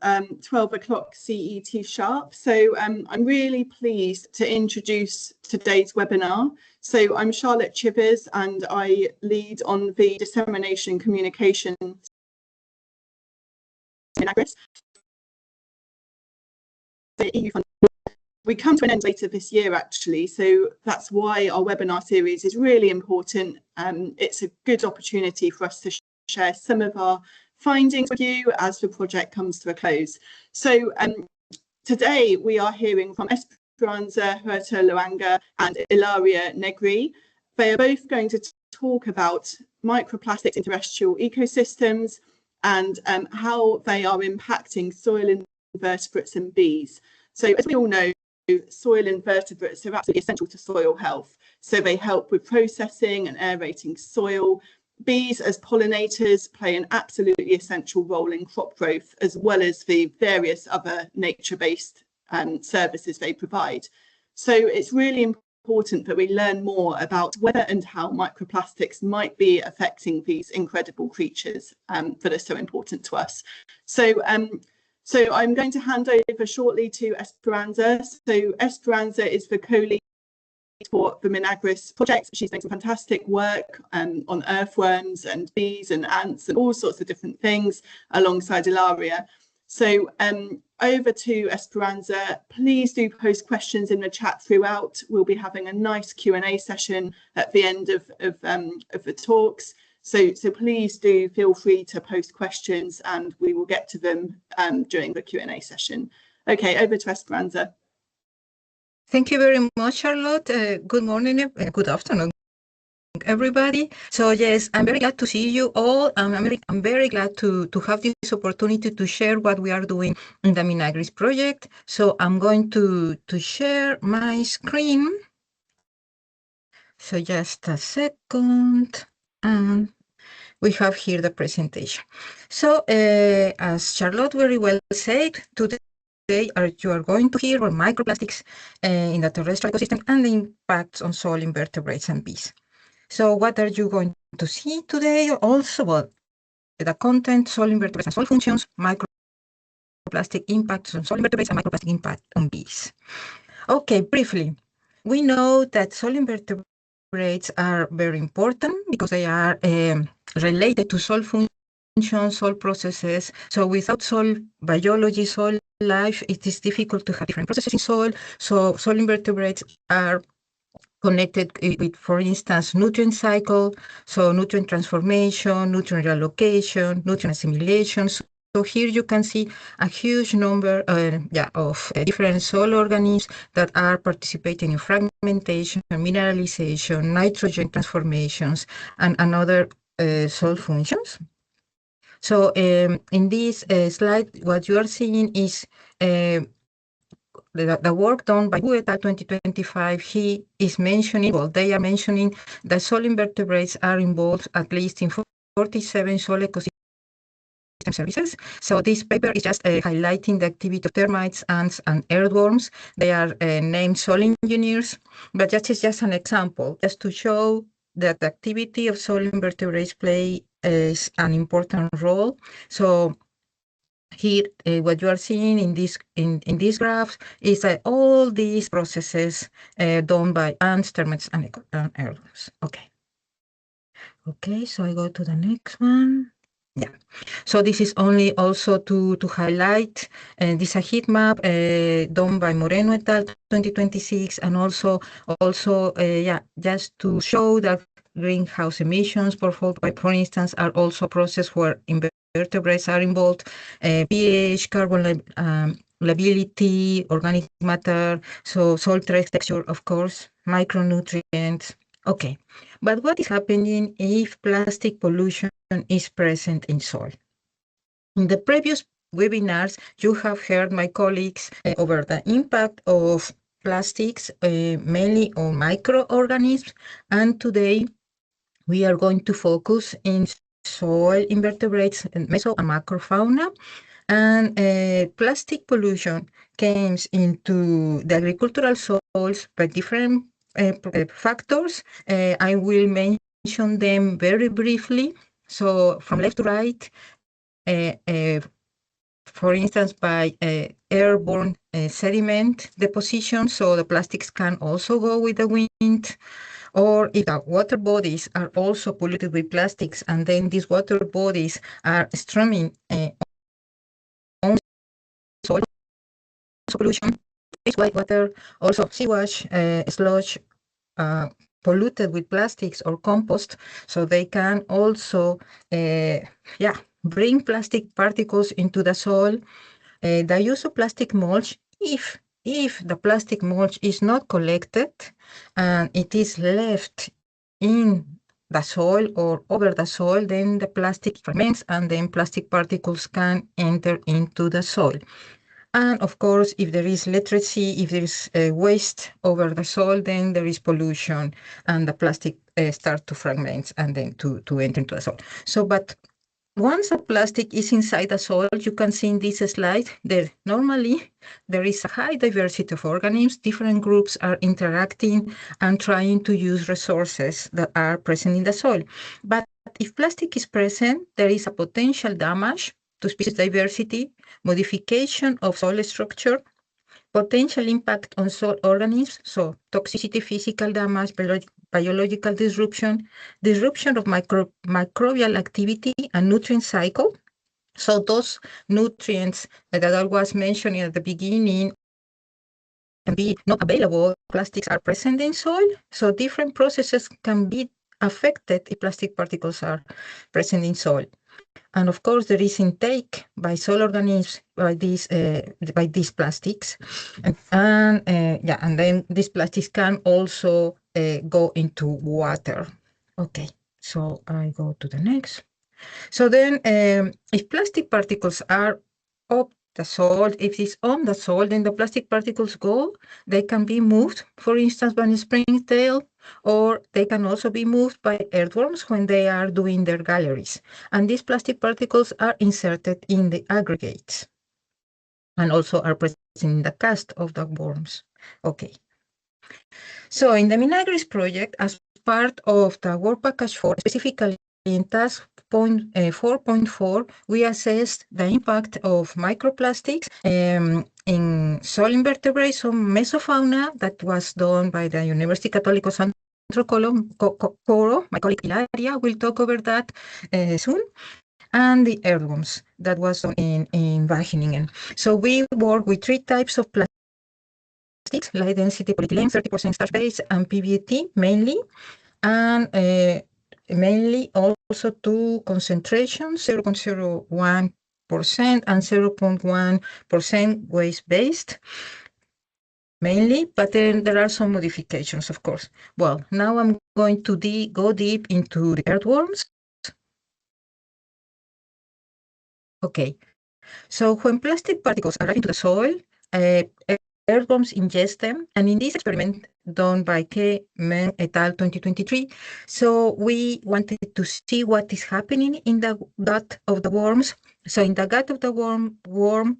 12 o'clock CET sharp. So I'm really pleased to introduce today's webinar. So I'm Charlotte Chivers and I lead on the dissemination communication MINAGRIS. The EU fund. We come to an end later this year, actually, so that's why our webinar series is really important. It's a good opportunity for us to share some of our findings with you as the project comes to a close. So today we are hearing from Esperanza, Huerta, Lwanga and Ilaria, Negri. They are both going to talk about microplastics in terrestrial ecosystems and how they are impacting soil invertebrates and bees. So as we all know, soil invertebrates are absolutely essential to soil health. So they help with processing and aerating soil. Bees as pollinators play an absolutely essential role in crop growth, as well as the various other nature-based services they provide. So it's really important that we learn more about whether and how microplastics might be affecting these incredible creatures that are so important to us. So I'm going to hand over shortly to Esperanza. So Esperanza is the co-lead for the MINAGRIS project. She's doing some fantastic work on earthworms and bees and ants and all sorts of different things alongside Ilaria. So over to Esperanza. Please do post questions in the chat throughout. We'll be having a nice Q&A session at the end of the talks. So please do feel free to post questions and we will get to them during the Q&A session. Okay, over to Esperanza. Thank you very much, Charlotte. Good morning, good afternoon, everybody. So yes, I'm very glad to see you all. I'm very glad to have this opportunity to share what we are doing in the MINAGRIS project. So I'm going to share my screen. So just a second. And we have here the presentation. So as Charlotte very well said, today you are going to hear about microplastics in the terrestrial ecosystem and the impacts on soil invertebrates and bees. So what are you going to see today? Also, well, the content, soil invertebrates and soil functions, microplastic impacts on soil invertebrates and microplastic impact on bees. Okay, briefly, we know that soil invertebrates are very important because they are related to soil functions, soil processes. So without soil biology, soil life, it is difficult to have different processes in soil. So soil invertebrates are connected with, for instance, nutrient cycle, so nutrient transformation, nutrient reallocation, nutrient assimilation. So here you can see a huge number of different soil organisms that are participating in fragmentation, mineralization, nitrogen transformations, and other soil functions. So in this slide, what you are seeing is the work done by Huerta 2025. He is mentioning, well, they are mentioning that soil invertebrates are involved at least in 47 soil ecosystem services. So this paper is just highlighting the activity of termites, ants, and earthworms. They are named soil engineers, but that is just an example, just to show that the activity of soil invertebrates plays an important role. So here, what you are seeing in this graph is that all these processes done by ants, termites, and earthworms. Okay, so I go to the next one. Yeah, so this is only also to highlight, this is a heat map done by Moreno et al. 2026, and also just to show that greenhouse emissions, for instance, are also processed where invertebrates are involved, pH, carbon lability, organic matter, so soil texture, of course, micronutrients. Okay, but what is happening if plastic pollution is present in soil? In the previous webinars, you have heard my colleagues over the impact of plastics, mainly on microorganisms, and today we are going to focus in soil invertebrates, meso and macrofauna. And plastic pollution comes into the agricultural soils by different factors. I will mention them very briefly. So from left to right, for instance, by airborne sediment deposition, so the plastics can also go with the wind, or if the water bodies are also polluted with plastics, and then these water bodies are streaming on soil pollution, white water, also sewage, sludge, polluted with plastics or compost, so they can also bring plastic particles into the soil. The use of plastic mulch, if the plastic mulch is not collected and it is left in the soil or over the soil, then the plastic ferments and then plastic particles can enter into the soil. And of course, if there is literacy, if there is waste over the soil, then there is pollution and the plastic starts to fragment and then to enter into the soil. So, but once the plastic is inside the soil, you can see in this slide that normally there is a high diversity of organisms. Different groups are interacting and trying to use resources that are present in the soil. But if plastic is present, there is a potential damage to species diversity, modification of soil structure, potential impact on soil organisms, so toxicity, physical damage, biological disruption of microbial activity and nutrient cycle. So those nutrients that I was mentioning at the beginning can be not available. Plastics are present in soil, so different processes can be affected if plastic particles are present in soil. And of course, there is intake by soil organisms by these plastics, and then these plastics can also go into water. Okay, so I go to the next. So then, if plastic particles are up the soil, if it's on the soil, then the plastic particles go. They can be moved, for instance, by a springtail, or they can also be moved by earthworms when they are doing their galleries. And these plastic particles are inserted in the aggregates and also are present in the cast of the worms. Okay. So in the MINAGRIS project, as part of the work package 4, specifically in task 4.4, we assessed the impact of microplastics in soil invertebrates, so mesofauna, that was done by the University Católico Santo Coro. My colleague Ilaria will talk over that soon. And the earthworms, that was done in Wageningen. So we work with 3 types of plastics, light density polyethylene, 30% starch-based, and PBAT mainly, and mainly also 2 concentrations, 0.01% and 0.1% waste-based, mainly, but then there are some modifications, of course. Well, now I'm going to go deep into the earthworms. Okay, so when plastic particles arrive into the soil, earthworms ingest them, and in this experiment done by K. Men et al. 2023, so we wanted to see what is happening in the gut of the worms. So in the gut of the worm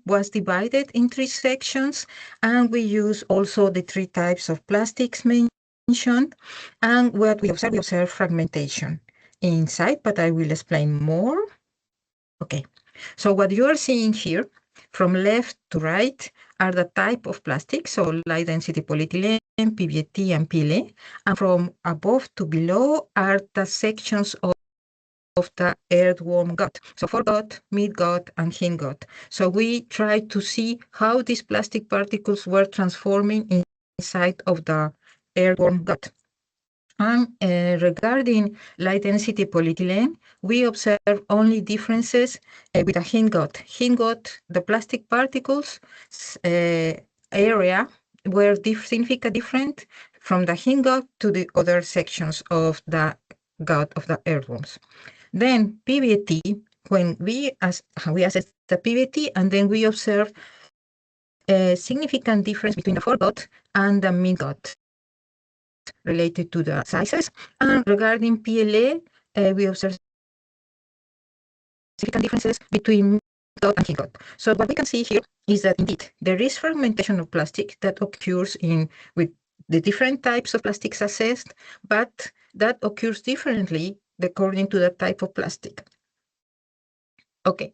was divided in 3 sections, and we use also the 3 types of plastics mentioned. And what we observe fragmentation inside, but I will explain more. Okay, so what you are seeing here from left to right are the type of plastic, so light density polyethylene, PBAT, and PLA, and from above to below are the sections of the earthworm gut, so foregut, midgut, and hindgut. So we try to see how these plastic particles were transforming inside of the earthworm gut. And regarding light density polyethylene, we observe only differences with the hindgut. Hindgut, the plastic particles area were significantly different from the hindgut to the other sections of the gut of the earthworms. Then PBAT, when we assess the PBAT, and then we observe a significant difference between the foregut and the midgut related to the sizes. And regarding PLA, we observe significant differences between midgut and hindgut. So what we can see here is that indeed there is fragmentation of plastic that occurs with the different types of plastics assessed, but that occurs differently according to the type of plastic. Okay,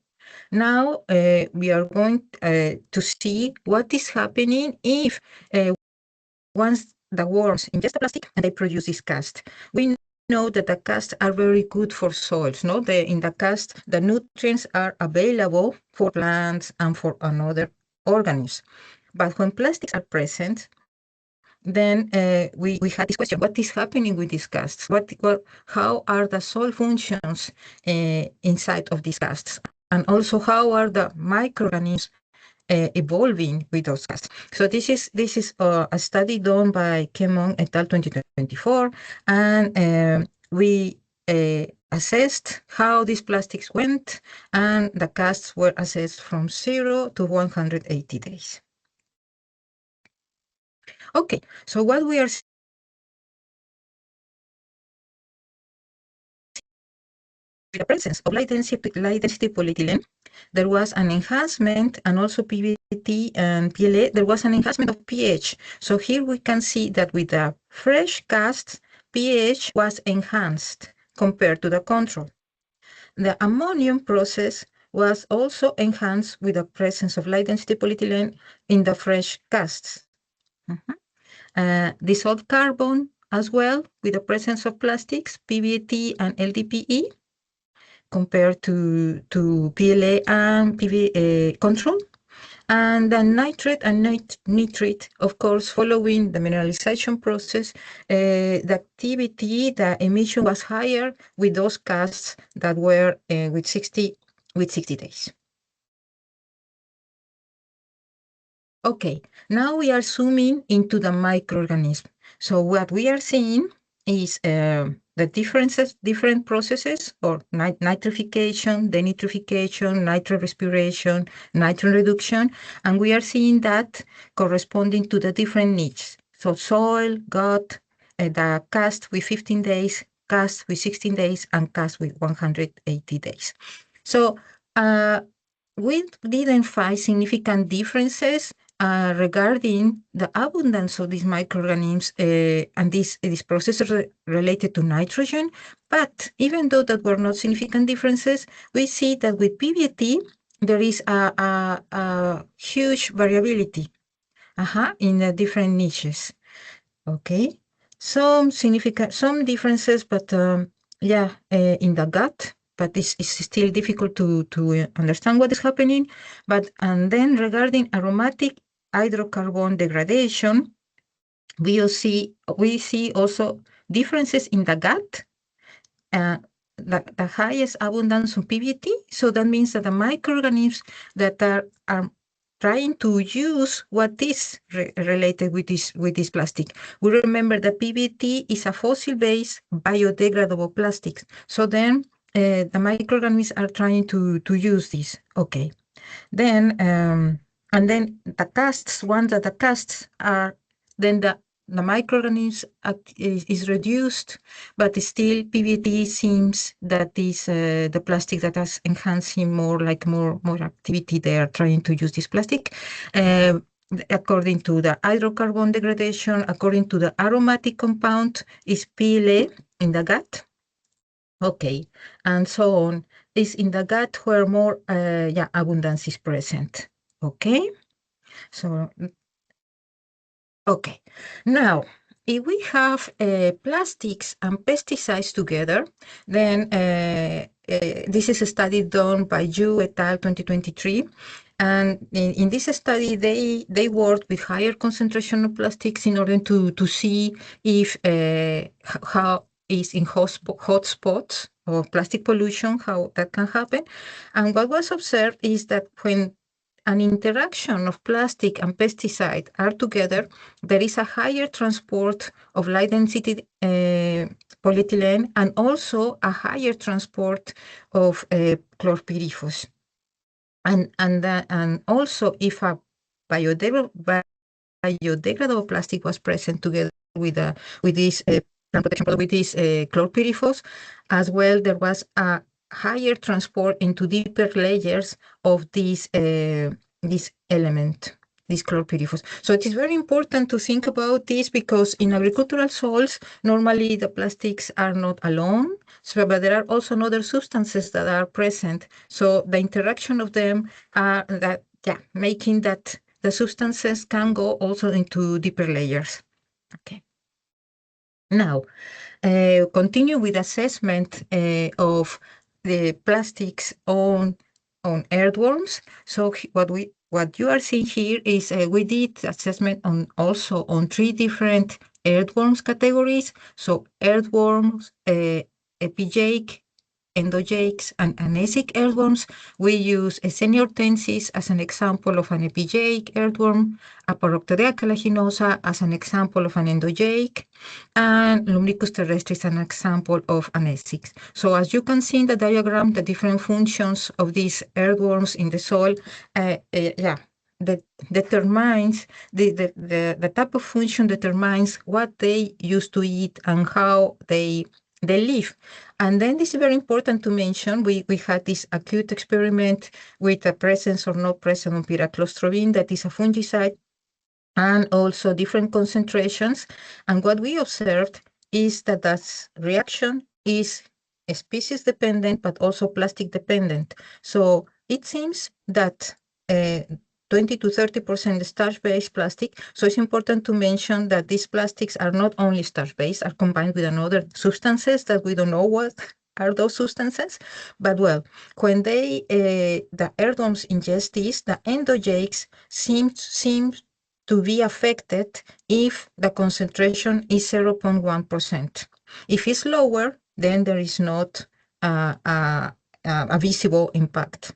Now we are going to see what is happening if once the worms ingest the plastic and they produce this cast. We know that the casts are very good for soils. No, in the cast, the nutrients are available for plants and for another organisms. But when plastics are present, then we had this question: what is happening with these casts? How are the soil functions inside of these casts? And also, how are the microorganisms evolving with those casts? So this is a study done by Kemon et al. 2024, and we assessed how these plastics went, and the casts were assessed from 0 to 180 days. Okay, so what we are the presence of light density polyethylene, there was an enhancement, and also PBAT and PLA, there was an enhancement of pH. So here we can see that with the fresh casts, pH was enhanced compared to the control. The ammonium process was also enhanced with the presence of light density polyethylene in the fresh casts. Dissolved carbon as well with the presence of plastics, PBAT and LDPE, compared to PLA and control. And the nitrate and nitrate, of course, following the mineralization process, the activity, the emission was higher with those casts that were with 60 days. Okay, now we are zooming into the microorganism. So what we are seeing is the different processes, or nitrification, denitrification, nitrate respiration, nitrogen reduction, and we are seeing that corresponding to the different niches. So soil, gut, the cast with 15 days, cast with 16 days, and cast with 180 days. So we didn't find significant differences regarding the abundance of these microorganisms and these processes related to nitrogen. But even though that were not significant differences, we see that with PBAT, there is a huge variability in the different niches. Okay, some differences, but in the gut, but it's still difficult to understand what is happening. And then regarding aromatic hydrocarbon degradation, we see also differences in the gut, the highest abundance of PBAT. So that means that the microorganisms that are trying to use what is related with this plastic. We remember that PBAT is a fossil-based biodegradable plastic. So then the microorganisms are trying to use this. Okay. Then and then the casts, once that the casts are, then the microorganisms is reduced, but still PBAT seems that is the plastic that is enhancing more activity. They are trying to use this plastic. According to the hydrocarbon degradation, according to the aromatic compound, is PLA in the gut. Okay, and so on. Is in the gut where more abundance is present. Okay, so okay. Now, if we have plastics and pesticides together, then this is a study done by Yu et al. 2023. And in this study, they worked with higher concentration of plastics in order to see if how is in hotspots of plastic pollution, how that can happen. And what was observed is that when an interaction of plastic and pesticide are together, there is a higher transport of light density polyethylene, and also a higher transport of chlorpyrifos. And also, if a biodegradable plastic was present together with this plant protection product, with this chlorpyrifos, as well, there was a higher transport into deeper layers of this element, this chlorpyrifos. So it is very important to think about this, because in agricultural soils, normally the plastics are not alone. So, but there are also other substances that are present. So the interaction of them are that, making that the substances can go also into deeper layers. Okay. Now, continue with assessment of the plastics on earthworms. So what you are seeing here is we did assessment on also on 3 different earthworms categories. So earthworms, epigeic, endogates, and anesic earthworms. We use a seniortensis as an example of an epigeic earthworm, Aparoctodea calaginosa as an example of an endogeic, and Lumbricus terrestris an example of anesics. So as you can see in the diagram, the different functions of these earthworms in the soil, that determines the type of function determines what they used to eat and how they live. And then this is very important to mention. We had this acute experiment with the presence or no presence of pyraclostrobin, that is a fungicide, and also different concentrations. And what we observed is that that reaction is species dependent, but also plastic dependent. So it seems that 20 to 30% starch-based plastic. So it's important to mention that these plastics are not only starch-based, are combined with another substances that we don't know what are those substances. But well, when they the earthworms ingest these, the endogeics seem to be affected if the concentration is 0.1%. If it's lower, then there is not a visible impact.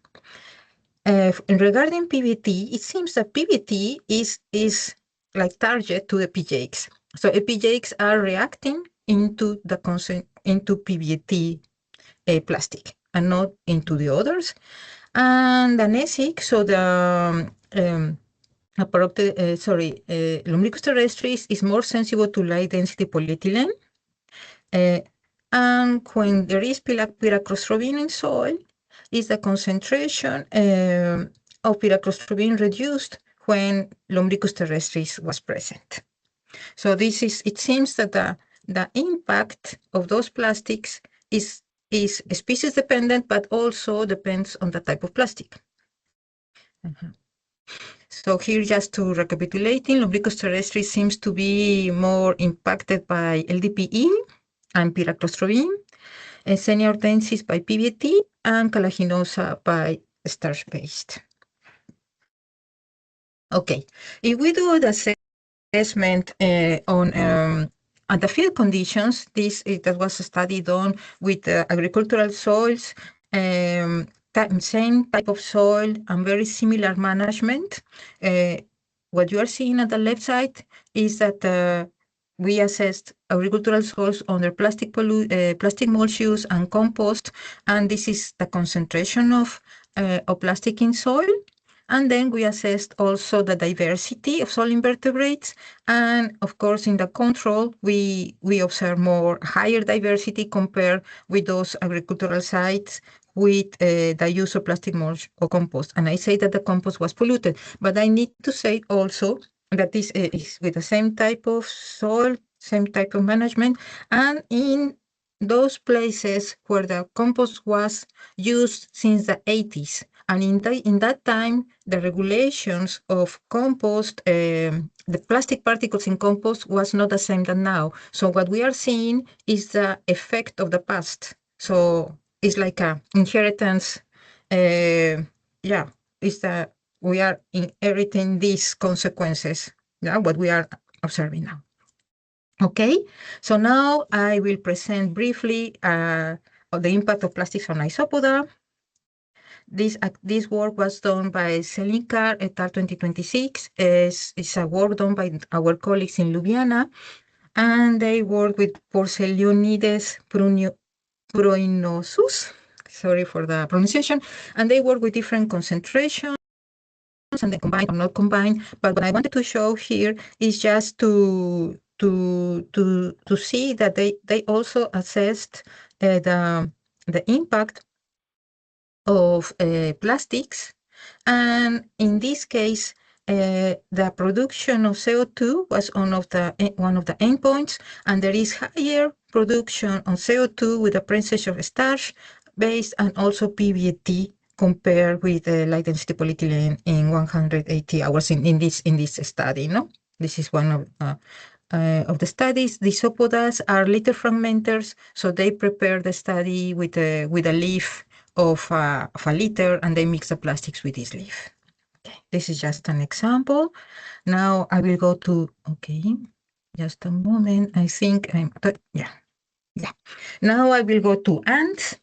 Regarding PBT, it seems that PBT is like target to epigeics. So epigeics are reacting into PBT plastic and not into the others. And anesic, so the Lumbricus terrestris is more sensible to light density polyethylene. And when there is pyraclostrobin in soil, is the concentration of pyraclostrobin reduced when Lumbricus terrestris was present. So it seems that the impact of those plastics is species dependent, but also depends on the type of plastic. So here, just to recapitulating, Lumbricus terrestris seems to be more impacted by LDPE and pyraclostrobin, seniortensis by PBAT, and calaginosa by starch-based. Okay, if we do the assessment on the field conditions, that was a study done with agricultural soils, same type of soil and very similar management. What you are seeing at the left side is that we assessed agricultural soils under plastic mulch use and compost, and this is the concentration of plastic in soil. And then we assessed also the diversity of soil invertebrates, and of course in the control we observe higher diversity compared with those agricultural sites with the use of plastic mulch or compost. And I say that the compost was polluted, but I need to say also that this is with the same type of soil, same type of management, and in those places where the compost was used since the 80s. And in that time, the regulations of compost, the plastic particles in compost was not the same than now. So what we are seeing is the effect of the past. So it's like a inheritance. It's that we are inheriting these consequences. What we are observing now. Okay, so now I will present briefly the impact of plastics on isopoda. This work was done by Selinkar et al. 2026. It's a work done by our colleagues in Ljubljana, and they work with Porcelionides pruinosus. Sorry for the pronunciation. And they work with different concentrations, and they combine or not combine. But what I wanted to show here is just to see that they also assessed the impact of plastics, and in this case the production of CO2 was one of the endpoints, and there is higher production of CO2 with the presence of starch-based and also PBAT compared with light density polyethylene in 180 hours in this study. No, this is one of the studies. The isopodas are litter fragmenters, so they prepare the study with a leaf of a litter, and they mix the plastics with this leaf. Okay, this is just an example. Now I will go to, okay, just a moment. I think yeah. Now I will go to ants.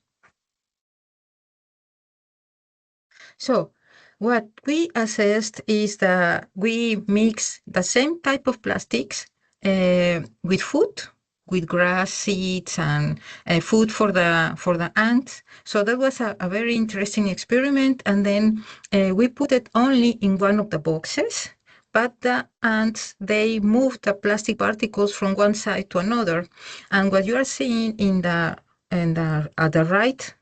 So what we assessed is that we mix the same type of plastics with food, with grass seeds and food for the ants. So that was a very interesting experiment. And then we put it only in one of the boxes, but the ants, they move the plastic particles from one side to another. And what you are seeing at the right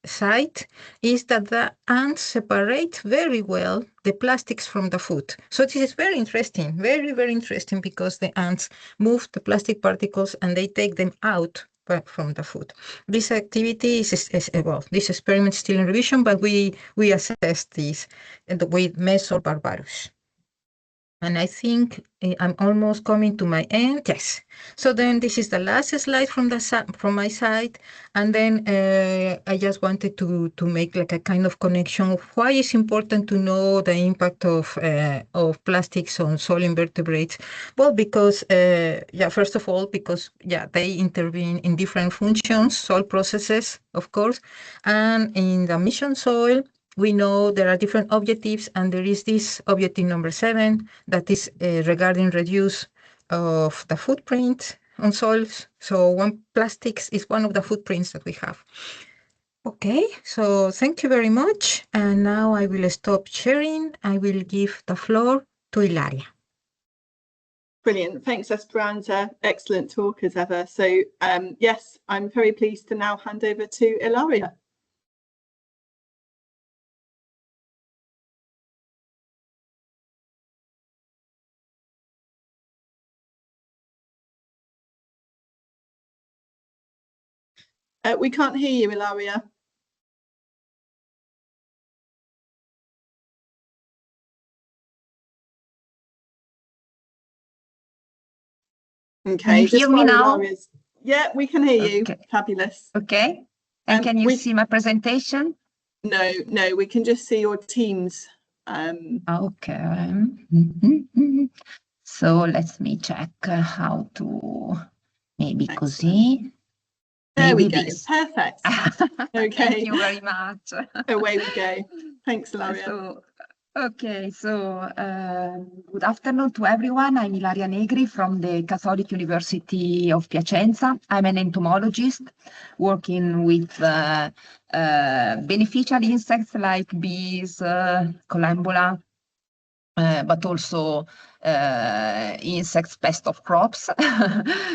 side is that the ants separate very well the plastics from the food. So this is very interesting, very, very interesting, because the ants move the plastic particles and they take them out from the food. This activity well, this experiment is still in revision, but we assessed this with Mesor barbarus. And I think I'm almost coming to my end. Yes. So then this is the last slide from my side. And then I just wanted to make like a kind of connection of why it's important to know the impact of plastics on soil invertebrates. Well, because, first of all, because, they intervene in different functions, soil processes, of course, and in the mission soil, we know there are different objectives, and there is this objective number 7 that is regarding reduce of the footprint on soils. So plastics is one of the footprints that we have. Okay, so thank you very much. And now I will stop sharing. I will give the floor to Ilaria. Brilliant. Thanks, Esperanza. Excellent talk as ever. So yes, I'm very pleased to now hand over to Ilaria. We can't hear you, Ilaria. Okay. Can you hear me now? Yeah, we can hear you. Okay. Fabulous. Okay. And can you see my presentation? No, we can just see your Teams. Okay. So let me check how to, maybe così. There we go. Perfect. Okay. Thank you very much. Away we go. Thanks, Ilaria. So good afternoon to everyone. I'm Ilaria Negri from the Catholic University of Piacenza. I'm an entomologist working with beneficial insects like bees, collembola, but also insects pest of crops.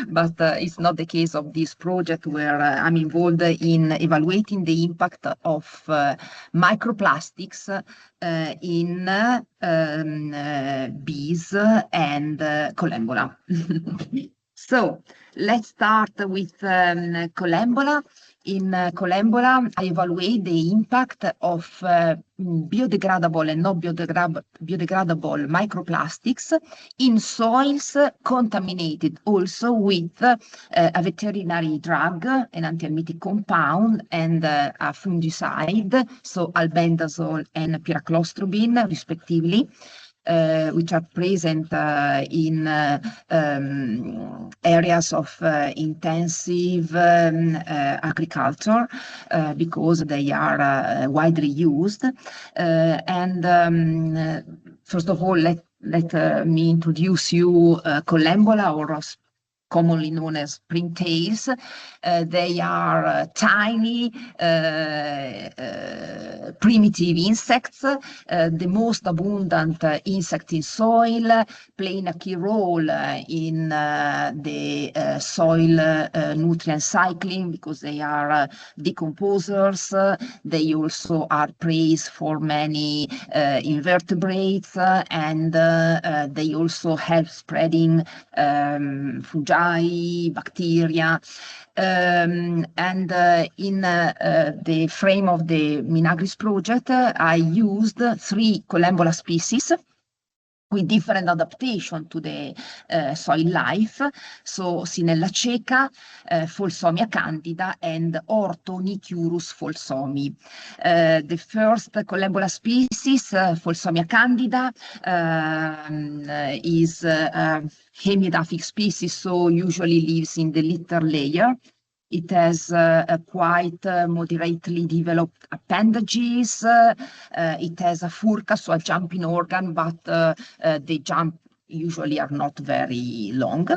But it's not the case of this project, where I'm involved in evaluating the impact of microplastics in bees and collembola. So let's start with collembola. In collembola, I evaluate the impact of biodegradable and not biodegradable microplastics in soils contaminated also with a veterinary drug, an antiemetic compound, and a fungicide, so albendazole and pyraclostrobin, respectively. Which are present in areas of intensive agriculture because they are widely used. First of all, let me introduce you collembola, or commonly known as springtails. They are tiny, primitive insects, the most abundant insect in soil, playing a key role in the soil nutrient cycling because they are decomposers. They also are prey for many invertebrates, and they also help spreading fungi, bacteria. And in the frame of the MINAGRIS project, I used 3 Collembola species with different adaptation to the soil life, so Sinella cieca, Folsomia candida, and Orthonychurus folsomi. The first Collembola species, Folsomia candida, is a hemiedaphic species, so usually lives in the litter layer. It has quite moderately developed appendages. It has a furca, so a jumping organ, but the jump usually are not very long.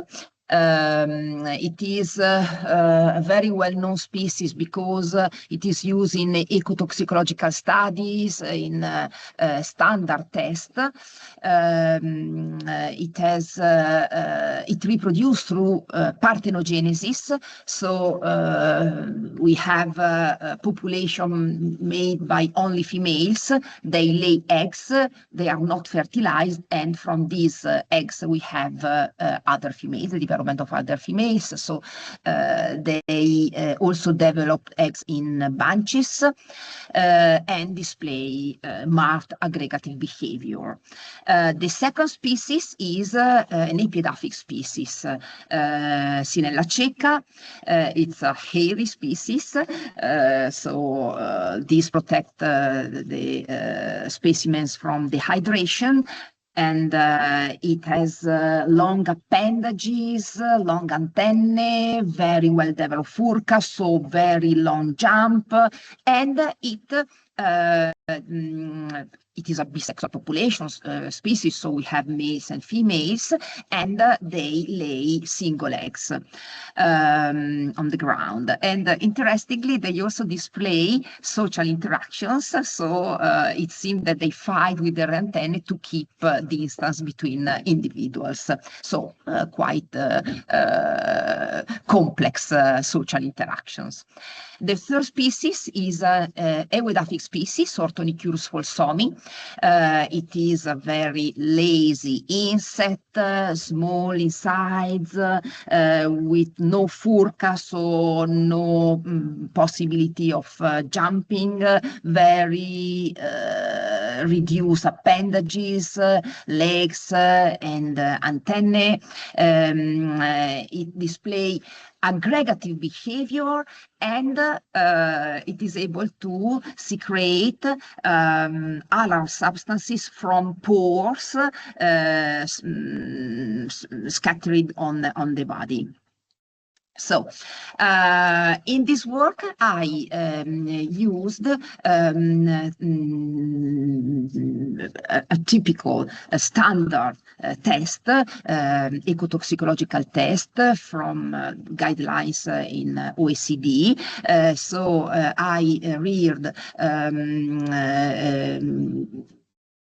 It is a very well-known species because it is used in ecotoxicological studies, in standard tests. It reproduces through parthenogenesis, so we have a population made by only females. They lay eggs, they are not fertilized, and from these eggs we have other females, the development of other females. So they also develop eggs in bunches and display marked aggregative behavior. The second species is an epiedaphic species, Sinella cieca. It's a hairy species, so these protect the specimens from dehydration. And it has long appendages, long antennae, very well developed furca, so very long jump, and it is a bisexual population species, so we have males and females, and they lay single eggs on the ground. And interestingly, they also display social interactions, so it seems that they fight with their antennae to keep distance between individuals. So quite complex social interactions. The third species is a epiedaphic species, Orthonychurus folsomi. It is a very lazy insect, small in size, with no furca, so no possibility of jumping, very reduced appendages, legs, and antennae. It displays aggregative behavior, and it is able to secrete alarm substances from pores scattered on the body. So in this work, I used a typical standard test, ecotoxicological test from guidelines in OECD. So I reared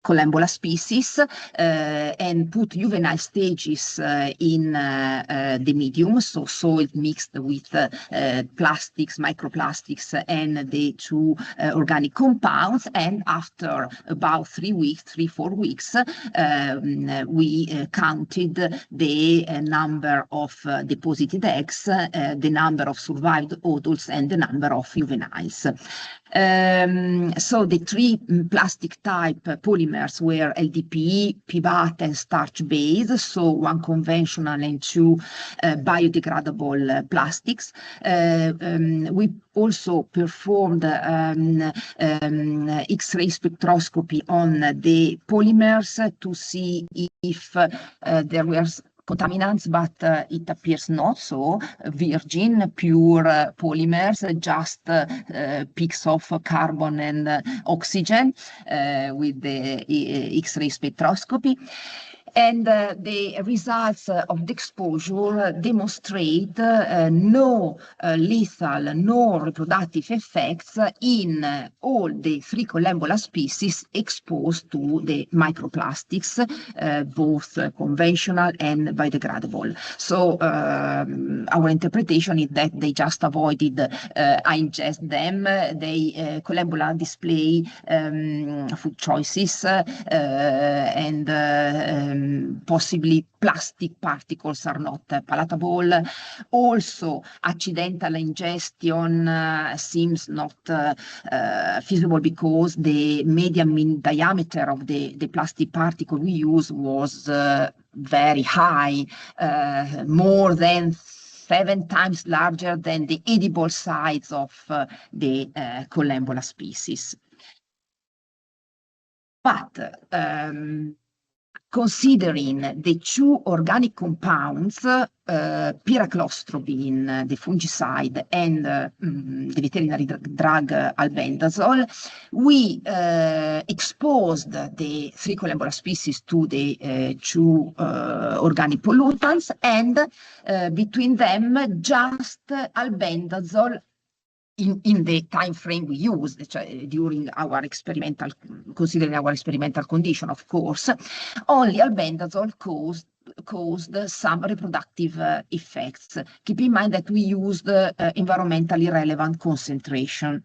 Collembola species and put juvenile stages in the medium, so soil mixed with plastics, microplastics, and the 2 organic compounds. And after about 3 4 weeks, we counted the number of deposited eggs, the number of survived adults, and the number of juveniles. So the 3 plastic type polymers were LDPE, PBAT, and starch-based, so 1 conventional and 2 biodegradable plastics. We also performed X-ray spectroscopy on the polymers to see if there were contaminants, but it appears not so. Virgin, pure polymers, just peaks of carbon and oxygen with the X-ray spectroscopy. And the results of the exposure demonstrate no lethal nor reproductive effects in all the 3 Collembola species exposed to the microplastics, both conventional and biodegradable. So our interpretation is that they just avoided ingest them. They Collembola display food choices and possibly plastic particles are not palatable. Also, accidental ingestion seems not feasible because the median mean diameter of the plastic particle we use was very high, more than 7 times larger than the edible size of the Collembola species. But considering the 2 organic compounds, pyraclostrobin, the fungicide, and the veterinary drug albendazole, we exposed the 3 Collembola species to the 2 organic pollutants, and between them just albendazole in the time frame we used, during our experimental, considering our experimental condition, of course, only albendazole caused some reproductive effects. Keep in mind that we used environmentally relevant concentration.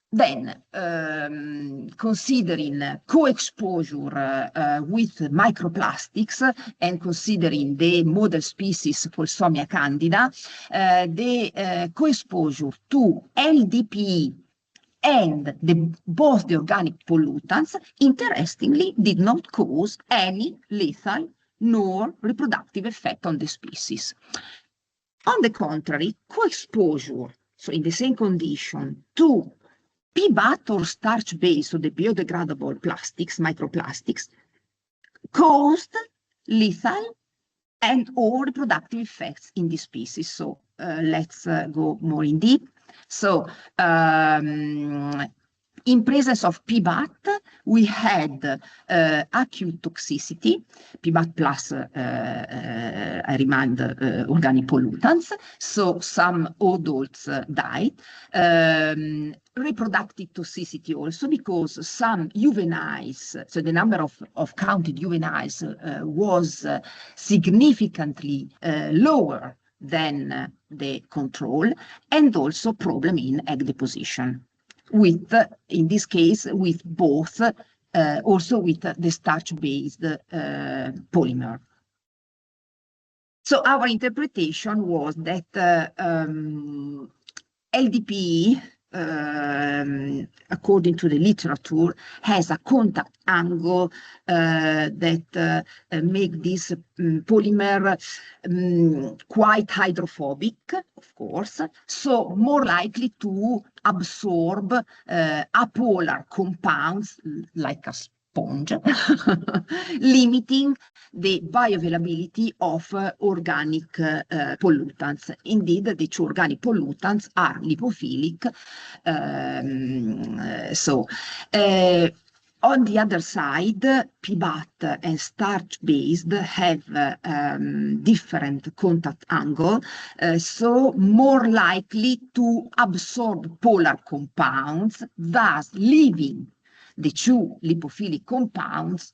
Then, considering co-exposure with microplastics and considering the model species Folsomia candida, the co-exposure to LDPE and both the organic pollutants, interestingly, did not cause any lethal nor reproductive effect on the species. On the contrary, co-exposure, so in the same condition, to PBAT or starch-based, so the biodegradable plastics, microplastics, caused lethal and or reproductive effects in the species. So let's go more in deep. So in presence of PBAT, we had acute toxicity, PBAT plus, I remind, organic pollutants, so some adults died. Reproductive toxicity also, because some juveniles, so the number of counted juveniles was significantly lower than the control, and also problem in egg deposition, with, in this case, with both, also with the starch-based polymer. So our interpretation was that LDPE, according to the literature, has a contact angle that make this polymer quite hydrophobic, of course, so more likely to absorb apolar compounds like a sponge, limiting the bioavailability of organic pollutants. Indeed, the 2 organic pollutants are lipophilic. On the other side, PBAT and starch-based have different contact angle, so more likely to absorb polar compounds, thus leaving the 2 lipophilic compounds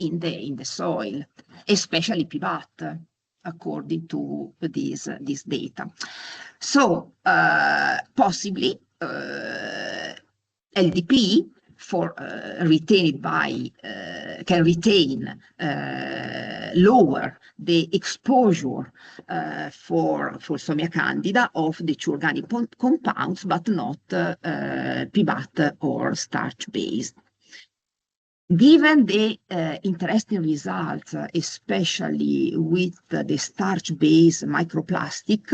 in the soil, especially PBAT, according to this data. So possibly LDPE retained by can retain lower the exposure for Folsomia candida of the 2 organic compounds, but not PBAT or starch-based. Given the interesting results, especially with the starch-based microplastic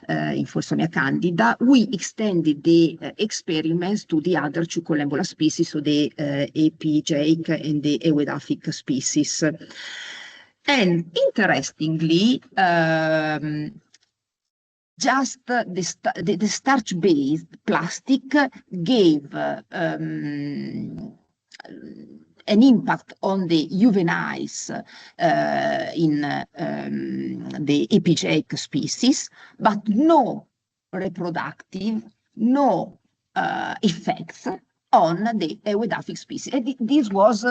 in Folsomia candida, we extended the experiments to the other 2 Collembola species, so the epigeic and the eudaphic species. And interestingly, just the starch-based plastic gave an impact on the juveniles in the epigeic species, but no reproductive, no effects on the eudaphic species. And this was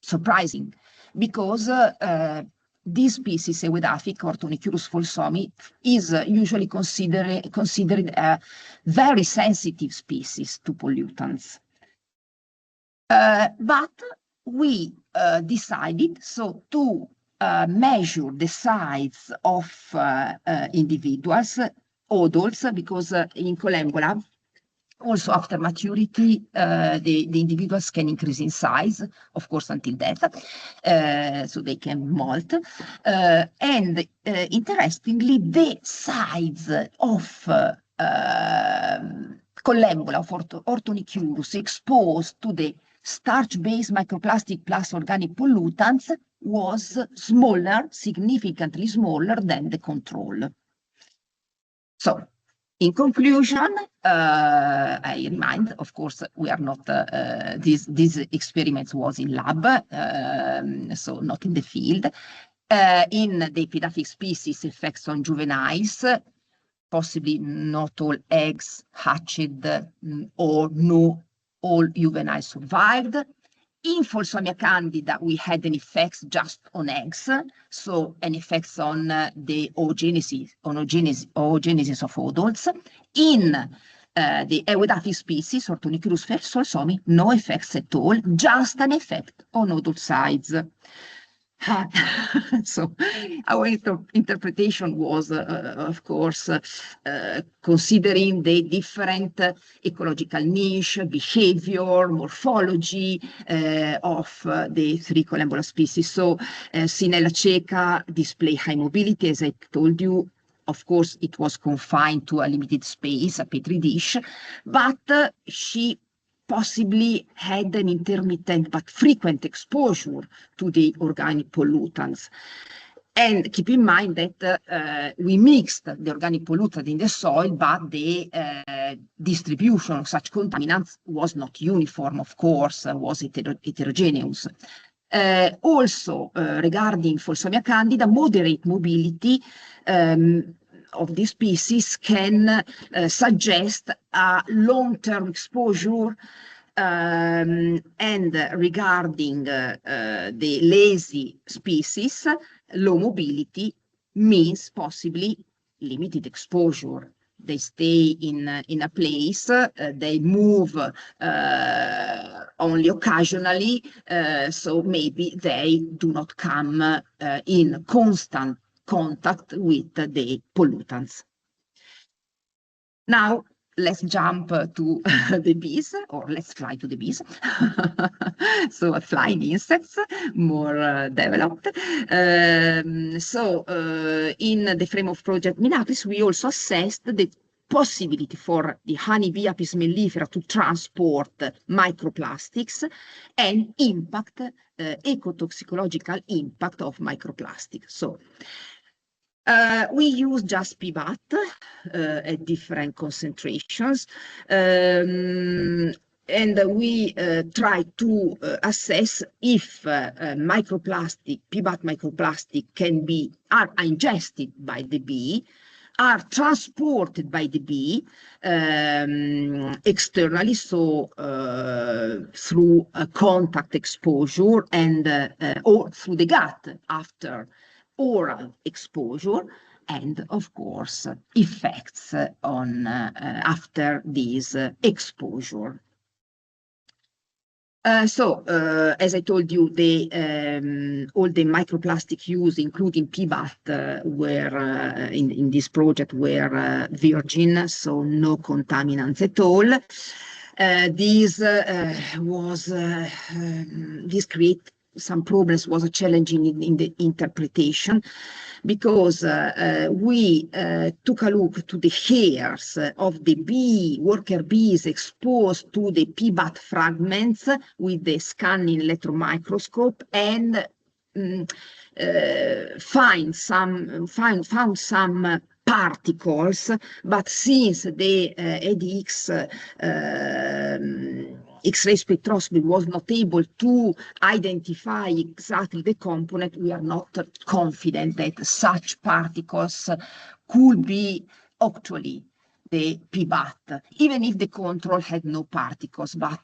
surprising, because this species, eudaphic Orthonychurus folsomi, is usually considered a very sensitive species to pollutants. But we decided to measure the size of individuals, adults, because in Colembola, also after maturity, the individuals can increase in size, of course, until death, so they can molt. And interestingly, the size of Colembola, of Orthonychurus, exposed to the starch-based microplastic plus organic pollutants was smaller, significantly smaller than the control. So, in conclusion, I remind, of course, we are not, this experiment was in lab, so not in the field. In the epidaphic species, effects on juveniles, possibly not all eggs hatched or no all juveniles survived. In Folsomia candida, we had an effect just on eggs, so an effect on the oogenesis of adults. In the eudaphic species, Orthonychurus folsomi, no effects at all, just an effect on adult size. So our interpretation was, of course, considering the different ecological niche, behavior, morphology of the three Colembola species. So Sinella cieca display high mobility, as I told you. Of course, it was confined to a limited space, a petri dish, but she possibly had an intermittent but frequent exposure to the organic pollutants. And keep in mind that we mixed the organic pollutant in the soil, but the distribution of such contaminants was not uniform, of course, was heterogeneous. Also, regarding Folsomia candida, moderate mobility of this species can suggest a long-term exposure, and regarding the lazy species, low mobility means possibly limited exposure. They stay in a place, they move only occasionally, so maybe they do not come in constant contact with the pollutants. Now, let's jump to the bees, or let's fly to the bees. So flying insects, more developed. So in the frame of Project MINAGRIS, we also assessed the possibility for the honeybee Apis mellifera to transport microplastics and impact, ecotoxicological impact of microplastics. So we use just PBAT at different concentrations, and we try to assess if microplastic, PBAT microplastic are ingested by the bee, are transported by the bee externally, so through a contact exposure and or through the gut after oral exposure, and of course effects on after this exposure. So as I told you, all the microplastic used, including PBAT, were in this project were virgin, so no contaminants at all. This created some problems, was challenging in the interpretation, because we took a look to the hairs of the worker bees exposed to the PBAT fragments with the scanning electron microscope, and found some particles, but since the ADX X-ray spectroscopy was not able to identify exactly the component, we are not confident that such particles could be actually the PBAT, even if the control had no particles, but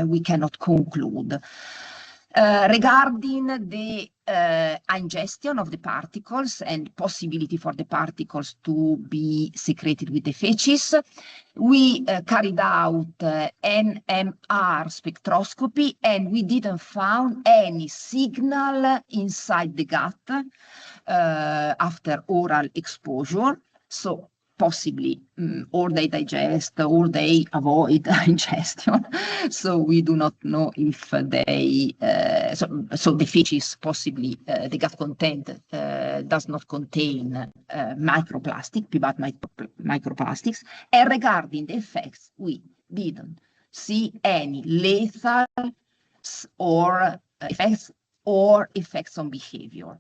we cannot conclude. Regarding the ingestion of the particles and possibility for the particles to be secreted with the feces, we carried out NMR spectroscopy, and we didn't find any signal inside the gut after oral exposure. So possibly, or they digest or they avoid ingestion. So we do not know if they, so the feces, possibly the gut content does not contain microplastic, PBAT microplastics. And regarding the effects, we didn't see any lethal or effects on behavior.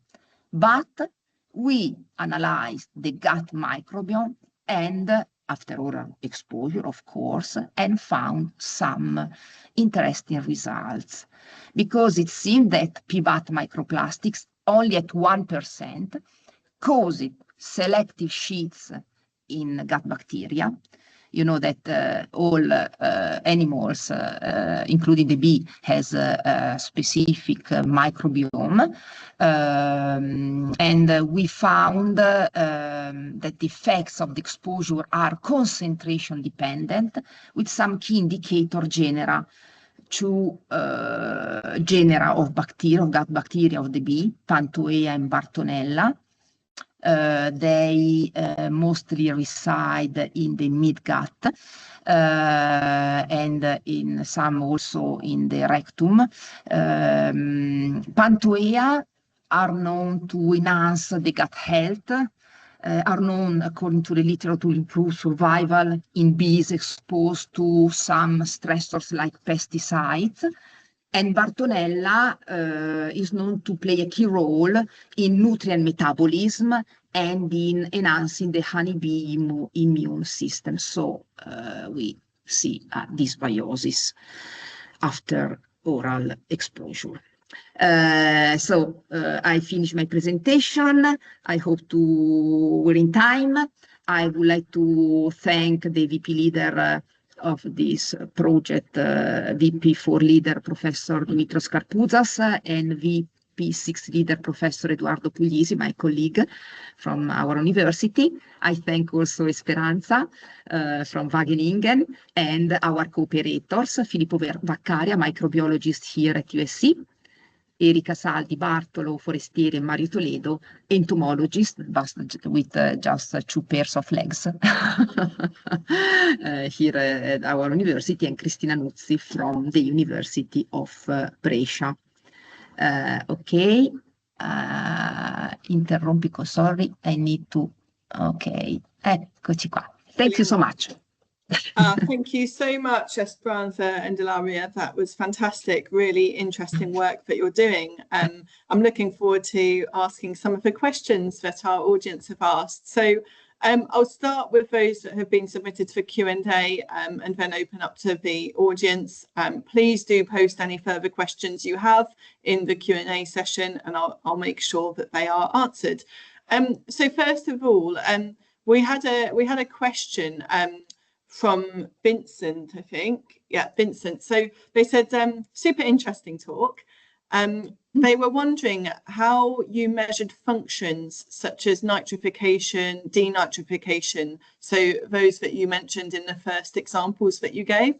But we analyzed the gut microbiome and after oral exposure, of course, and found some interesting results, because it seemed that PBAT microplastics only at 1% caused selective sheets in gut bacteria. You know that all animals, including the bee, has a specific microbiome. And we found that the effects of the exposure are concentration dependent, with some key indicator genera of bacteria, of gut bacteria of the bee, Pantoea and Bartonella. They mostly reside in the midgut and in some also in the rectum. Pantoea are known to enhance the gut health, are known, according to the literature, to improve survival in bees exposed to some stressors like pesticides. And Bartonella is known to play a key role in nutrient metabolism and in enhancing the honeybee immune system. So we see dysbiosis after oral exposure. So I finished my presentation. I hope we're in time. I would like to thank the VP leader of this project, VP4 leader, Professor Dimitros Karpouzas, and VP6 leader, Professor Edoardo Puglisi, my colleague from our university. I thank also Esperanza from Wageningen, and our cooperators, Filippo Vaccaria, microbiologist here at USC, Erika Saldi, Bartolo Forestieri, and Mario Toledo, entomologist with just 2 pairs of legs here at our university, and Cristina Nuzzi from the University of Brescia. Ok, interrompico, sorry, I need to, ok, eccoci qua. Thank you so much. Thank you so much, Esperanza and Ilaria. That was fantastic, really interesting work that you're doing. I'm looking forward to asking some of the questions that our audience have asked. So I'll start with those that have been submitted for Q&A and then open up to the audience. Please do post any further questions you have in the Q&A session, and I'll make sure that they are answered. So first of all, we had a question from Vincent, I think. Yeah, Vincent. So they said, super interesting talk. They were wondering how you measured functions such as nitrification, denitrification, so those that you mentioned in the first examples that you gave.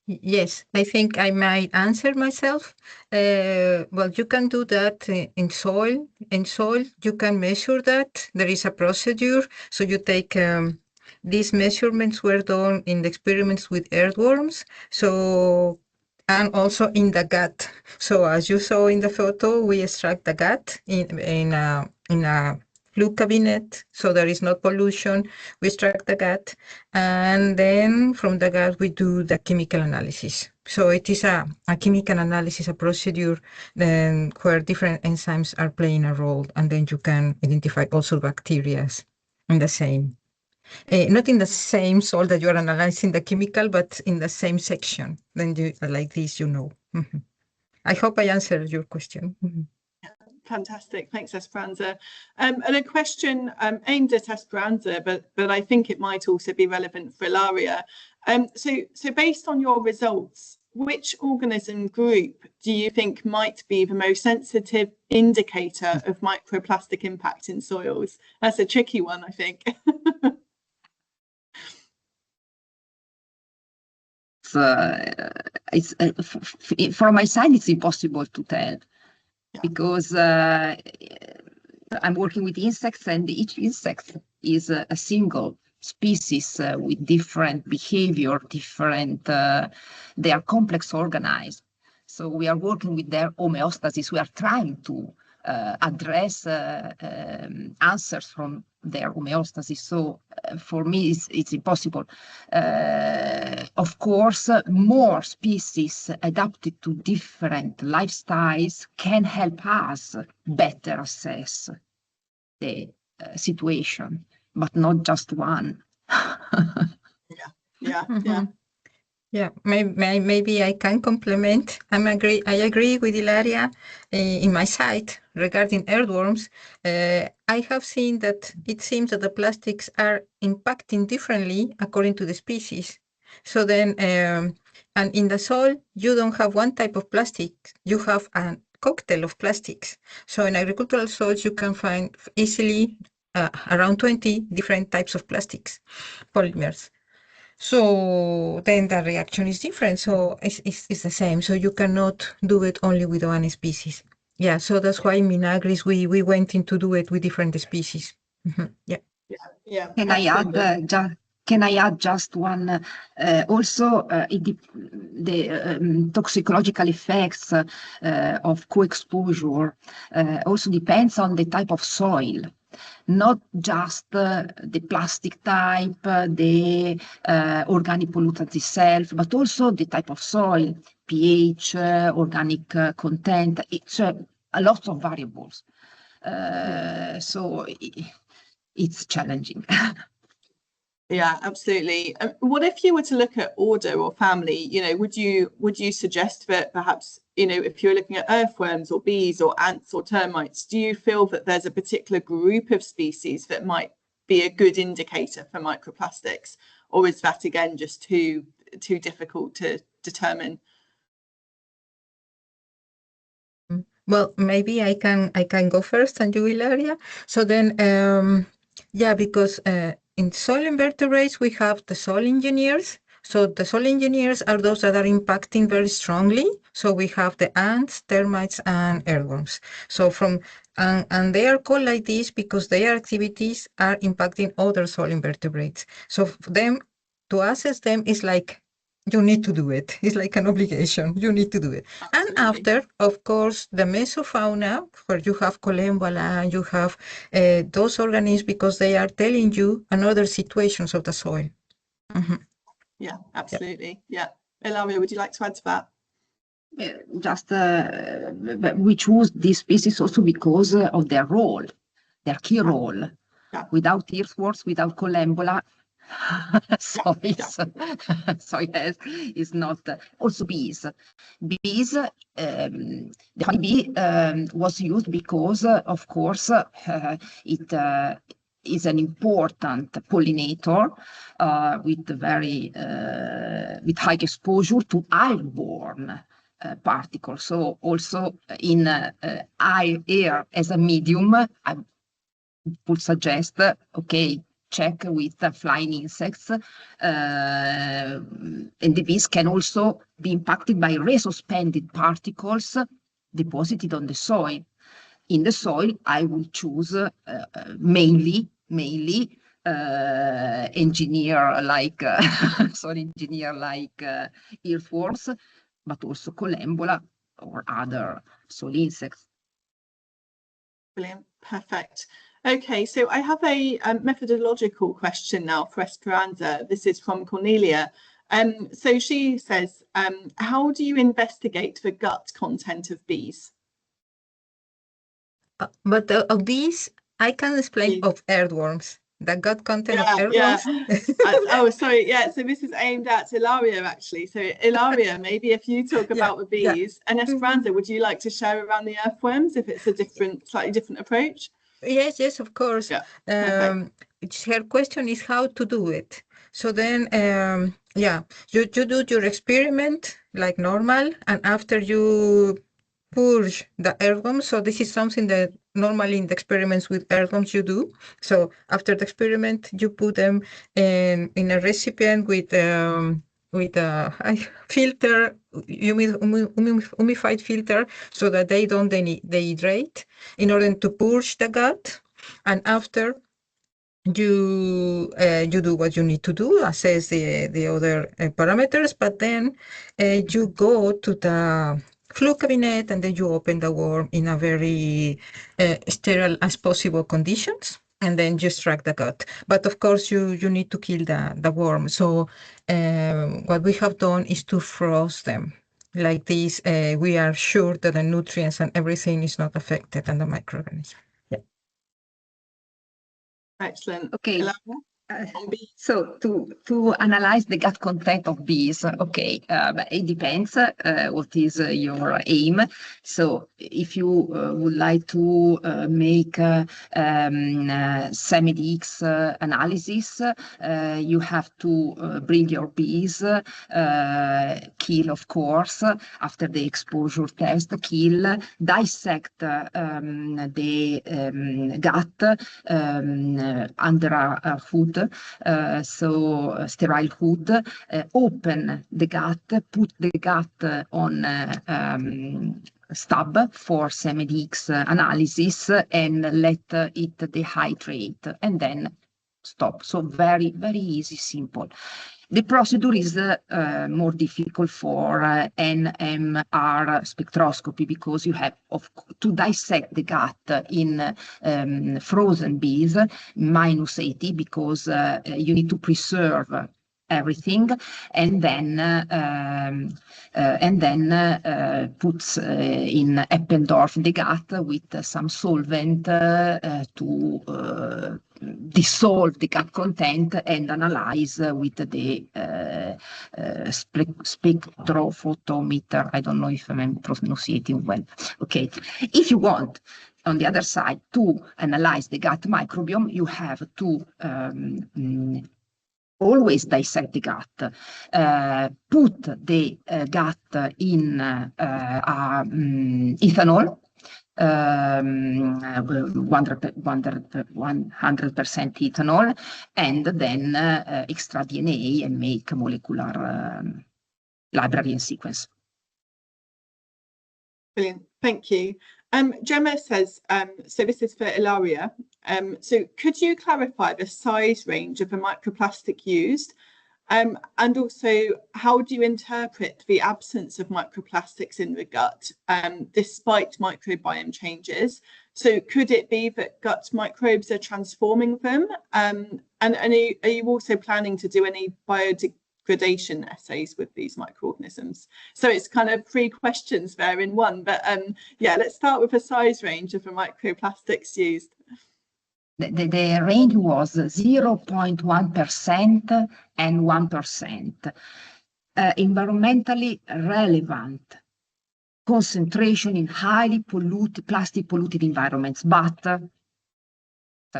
Yes, I think I might answer myself. Well, you can do that in soil. In soil, you can measure that. There is a procedure. So you take these measurements were done in the experiments with earthworms. So, and also in the gut. So as you saw in the photo, we extract the gut in a flue cabinet, so there is no pollution. We extract the gut, and then from the gut we do the chemical analysis. So it is a chemical analysis, a procedure then where different enzymes are playing a role, and then you can identify also bacteria in the same Not in the same soil that you are analyzing the chemical, but in the same section. Then you like this, you know. I hope I answered your question. Fantastic, thanks, Esperanza. And a question aimed at Esperanza, but I think it might also be relevant for Ilaria. So based on your results, which organism group do you think might be the most sensitive indicator of microplastic impact in soils? That's a tricky one, I think. From my side, it's impossible to tell, because I'm working with insects, and each insect is a single species with different behavior, different, they are complex organized. So we are working with their homeostasis. We are trying to address answers from their homeostasis. So for me, it's impossible. Of course, more species adapted to different lifestyles can help us better assess the situation, but not just one. Yeah, maybe I can complement. I agree with Ilaria. In my site regarding earthworms, I have seen that it seems that the plastics are impacting differently according to the species. So then, and in the soil, you don't have one type of plastic, you have a cocktail of plastics. So in agricultural soils, you can find easily around 20 different types of plastics, polymers. So then the reaction is different. So it's the same. So you cannot do it only with one species. Yeah. So that's why in MINAGRIS we went into do it with different species. Yeah. Can I add just one? Also, the toxicological effects of co-exposure also depends on the type of soil. Not just the plastic type, the organic pollutant itself, but also the type of soil, pH, organic content. It's a lot of variables. So it's challenging. Yeah, absolutely. What if you were to look at order or family? You know, would you suggest that perhaps, you know, if you're looking at earthworms or bees or ants or termites, do you feel that there's a particular group of species that might be a good indicator for microplastics, or is that again just too difficult to determine? Well, maybe I can go first and you, Ilaria. So then, yeah, because in soil invertebrates, we have the soil engineers. So the soil engineers are those that are impacting very strongly. So we have the ants, termites, and earthworms. So and they are called like this because their activities are impacting other soil invertebrates. So for them, to assess them is like, you need to do it. It's like an obligation. You need to do it. Absolutely. And after, of course, the mesofauna, where you have collembola, you have those organisms because they are telling you another situations of the soil. Yeah, absolutely. Yeah. Ilaria, would you like to add to that? Just we choose these species also because of their role, their key role. Yeah. Without earthworms, without collembola, so it's not. Also bees. The honeybee was used because, of course, it is an important pollinator with with high exposure to airborne particles. So also in air as a medium, I would suggest, okay, check with flying insects, and the bees can also be impacted by resuspended particles deposited on the soil. In the soil, I will choose mainly engineer like soil engineer like earthworms, but also collembola or other soil insects. Brilliant, perfect. Okay, so I have a methodological question now for Esperanza. This is from Cornelia. So she says, how do you investigate the gut content of bees? But of these, I can explain of earthworms. the gut content of Yeah. earthworms? Oh, sorry. Yeah. So this is aimed at Ilaria, actually. So Ilaria, maybe if you talk about the bees, and Esperanza, would you like to share around the earthworms if it's a slightly different approach? Yes, of course. Yeah. Her question is how to do it. So then, you do your experiment like normal, and after you purge the earthworms. So this is something that normally in the experiments with earthworms you do. So after the experiment, you put them in a recipient with a filter, humidified filter, so that they don't dehydrate, in order to purge the gut. And after you do what you need to do, assess the other parameters, but then you go to the flue cabinet, and then you open the worm in a very sterile as possible conditions, and then you extract the gut. But of course, you need to kill the worm. So what we have done is to frost them. Like this, we are sure that the nutrients and everything is not affected, and the microorganism. Excellent. Okay. On bees. So to analyze the gut content of bees, okay, but it depends what is your aim. So if you would like to make semi-DX analysis, you have to bring your bees, kill, of course, after the exposure test, kill, dissect the gut under a hood, so sterile hood, open the gut, put the gut on stub for semi-DX analysis, and let it dehydrate, and then stop. So very, very easy, simple. The procedure is more difficult for NMR spectroscopy, because you have to dissect the gut in frozen bees, -80, because you need to preserve everything, and then puts in Eppendorf the gut with some solvent to dissolve the gut content and analyze with the spectrophotometer. I don't know if I'm pronouncing well. Okay, if you want, on the other side, to analyze the gut microbiome, you have to always dissect the gut, put the gut in ethanol, 100% ethanol, and then extract DNA and make molecular library and sequence. Brilliant, thank you. Gemma says, so this is for Ilaria, so could you clarify the size range of the microplastic used, and also how do you interpret the absence of microplastics in the gut despite microbiome changes? So could it be that gut microbes are transforming them, and are you also planning to do any biodegradation assays with these microorganisms? So it's kind of 3 questions there in one, but yeah, let's start with the size range of the microplastics used. The range was 0.1% and 1%. Environmentally relevant concentration in highly polluted, plastic polluted environments, but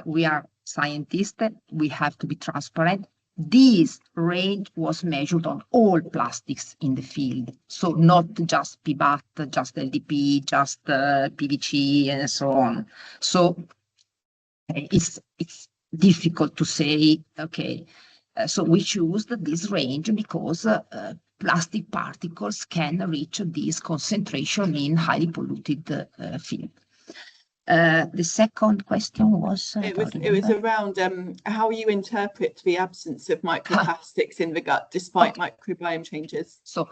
we are scientists, we have to be transparent. This range was measured on all plastics in the field, so not just PBAT, just LDPE, just PVC, and so on. So it's difficult to say, okay, so we chose this range because plastic particles can reach this concentration in highly polluted field. The second question was? It was around how you interpret the absence of microplastics in the gut despite microbiome changes. So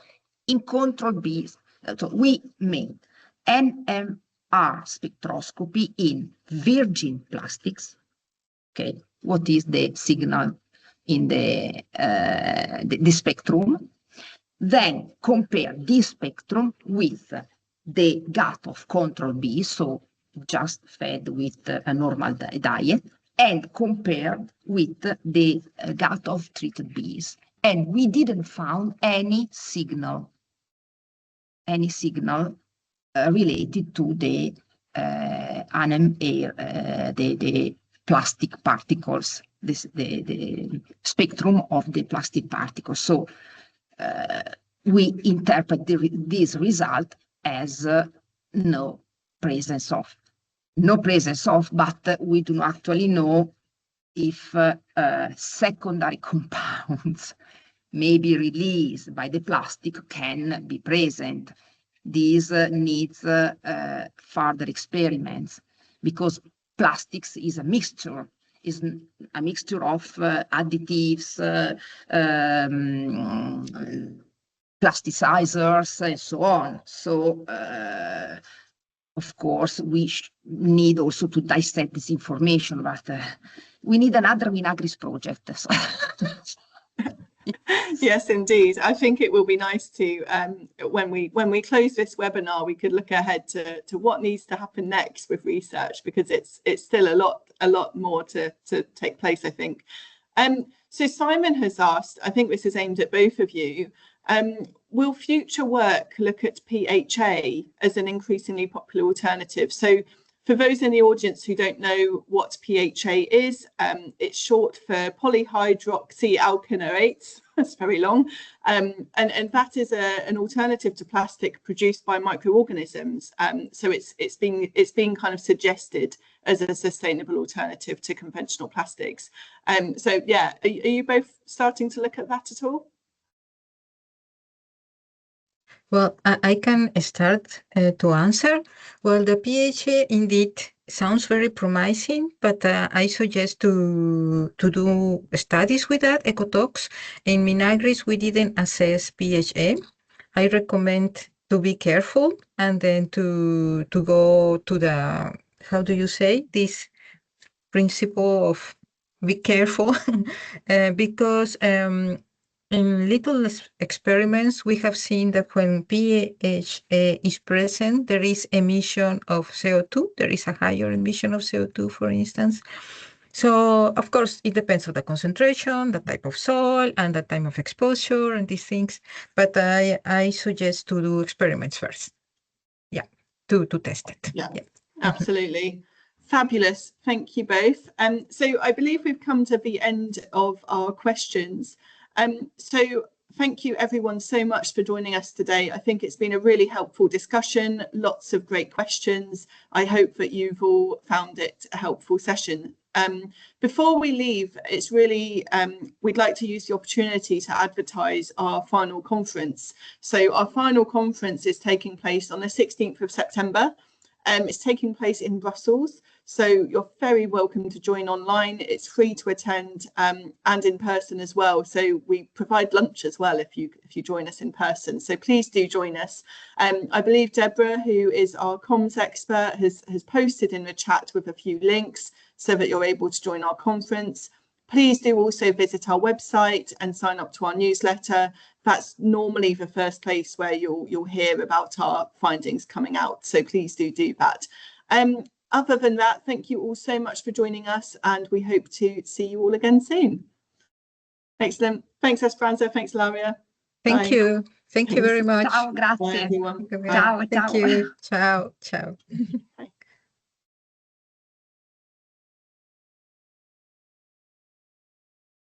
in control bees, so we made NMR spectroscopy in virgin plastics. Okay, what is the signal in the spectrum? Then compare this spectrum with the gut of control bees, so just fed with a normal diet, and compared with the gut of treated bees. And we didn't find any signal related to the the plastic particles, the spectrum of the plastic particles. So we interpret this result as no presence of, but we do not actually know if secondary compounds may be released by the plastic can be present. This needs further experiments, because plastics is a mixture of additives, plasticizers, and so on. So, of course, we need also to dissect this information, but we need another MINAGRIS project. Yes, indeed. I think it will be nice to, when we close this webinar, we could look ahead to what needs to happen next with research, because it's still a lot more to take place, I think. So Simon has asked, I think this is aimed at both of you, will future work look at PHA as an increasingly popular alternative? So for those in the audience who don't know what PHA is, it's short for polyhydroxyalkanoates. That's very long. And that is an alternative to plastic produced by microorganisms. So it's being kind of suggested as a sustainable alternative to conventional plastics. So yeah, are you both starting to look at that at all? Well, I can start to answer. Well, the PHA indeed sounds very promising, but I suggest to do studies with that, ecotox. In MINAGRIS, we didn't assess PHA. I recommend to be careful and then to go to the, how do you say, this principle of be careful, because in little experiments, we have seen that when PHA is present, there is emission of CO2. There is a higher emission of CO2, for instance. So, of course, it depends on the concentration, the type of soil, and the time of exposure, and these things. But I suggest to do experiments first. Yeah, to test it. Yeah. Absolutely. Fabulous. Thank you both. So I believe we've come to the end of our questions. So thank you everyone so much for joining us today. I think it's been a really helpful discussion, lots of great questions. I hope that you've all found it a helpful session. Before we leave, it's really, we'd like to use the opportunity to advertise our final conference. So our final conference is taking place on the 16th of September. It's taking place in Brussels. So you're very welcome to join online. It's free to attend and in person as well. So we provide lunch as well if you join us in person. So please do join us. I believe Deborah, who is our comms expert, has posted in the chat with a few links so that you're able to join our conference. Please do also visit our website and sign up to our newsletter. That's normally the first place where you'll hear about our findings coming out. So please do that. Other than that, thank you all so much for joining us, and we hope to see you all again soon. Excellent. Thanks, Esperanza. Thanks, Ilaria. Thank you. Thank you very much. Ciao, grazie. Bye, everyone. Ciao, Thank you. Ciao, ciao.